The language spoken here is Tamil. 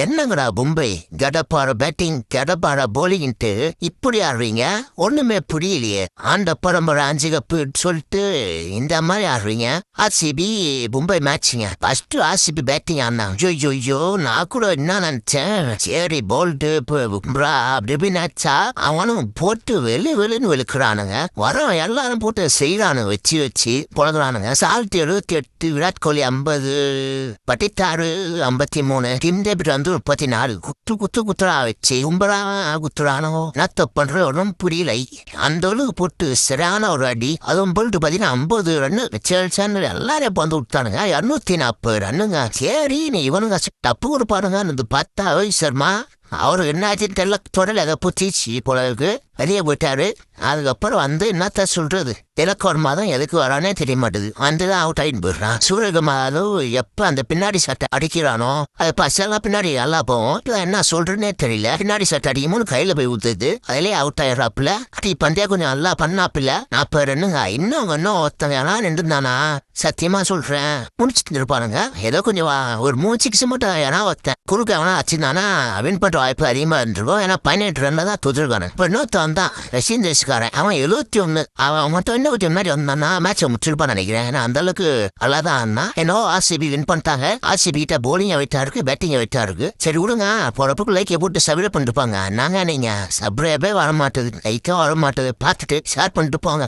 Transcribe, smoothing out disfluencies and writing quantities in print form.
என்னங்கடா மும்பை கடப்பார பேட்டிங் கடப்பார போலிங்ட்டு இப்படி ஆடுறீங்க? ஒண்ணுமே புரியலையே. ஆண்ட பரம்பரை 5 கப்பு சொல்லிட்டு இந்த மாதிரி ஆடுறீங்க. ஆர்சிபி மும்பை மேட்சுங்க. ஃபர்ஸ்ட் ஆர்சிபி பேட்டிங் ஆடினாங்க. ஐயோ நான் கூட என்ன நினைச்சேன், சரி போல்டு பும்ரா அப்படி நினைச்சா அவனும் போட்டு வெளுன்னு வெளுக்கிறானுங்க. வரோம் எல்லாரும் போட்டு செய்யறானுங்க, வச்சு பொழகுறானுங்க. Salt 78, Virat Kohli 50, பட்டிட்டாரு 53, Tim David 34. குத்துறா வச்சு உம்பரா குத்துறானோ நத்த பண்ற ஒன்றும் புரியல. அந்த அளவுக்கு போட்டு சரியான ஒரு அடி. அதுவும் போல்ட்டு பாத்தீங்கன்னா 50 ரன்னு வச்சு எல்லாரும் வந்து விட்டானுங்க. 240 ரன்னுங்க. சரி நீ இவனுங்க தப்பு கொடுப்பானுங்க பார்த்தா ரோஹித் சர்மா அவரு என்னாச்சுன்னு தெரியல, தொடல அதை புத்திச்சு போல இருக்கு, வெளியே போயிட்டாரு. அதுக்கப்புறம் என்னத்த சொல்றது, திலக்கோர்மா தான் எதுக்கு வரானே தெரிய மாட்டேது. வந்துதான் அவுட் ஆகிட்டு போயிடுறான். சூரியகுமாரும் எப்ப அந்த பின்னாடி சட்டை அடிக்கிறானோ அது பசங்க பின்னாடி நல்லா போவோம். என்ன சொல்றேன்னே தெரியல. பின்னாடி சட்டை அடிக்கும்போது கையில போய் ஊத்துது, அதுலயே அவுட் ஆயிடுறாப்புல. அடி பந்தே கொஞ்சம் நல்லா பண்ணாப்புல. 40 ரன்னுங்க. இன்னும் ஒருத்தவங்க நின்றுந்தானா சத்தியமா சொல்றேன் முடிச்சுட்டு இருப்பானுங்க. ஏதோ கொஞ்சம் ஒரு 3 6 மட்டும் ஏன்னா ஒருத்தன் குறுக்க அவனா வச்சிருந்தானா வின் பண்ற வாய்ப்பு அதிகமா இருந்திருக்கும். ஏன்னா 18 ரன்ல தான் தொதிருக்கானு. இப்ப இன்னொருத்தன் தான் ரஷ்யன் தேசக்காரன், அவன் 71. அவன் மட்டும் இன்னும் மாதிரி வந்தானா மேட்சை முடிச்சிருப்பான்னு நினைக்கிறேன். ஏன்னா அந்த அளவுக்கு நல்லாதான் ஆனா. ஏன்னோ ஆர்சிபி வின் பண்ணிட்டாங்க. ஆர்சிபி கிட்ட போலிங்க வெயிட்டா இருக்கு, பேட்டிங்க வெயிட்டா இருக்கு. சரி விடுங்க, போறப்பக்கு லைக்கை போட்டு சப்ஸ்கிரைப் பண்ணிட்டு போங்க. நாங்க நீங்க சப்ஸ்கிரைபே வர மாட்டேது, லைக்கா வர மாட்டேது, பார்த்துட்டு ஷேர் பண்ணிட்டு போங்க.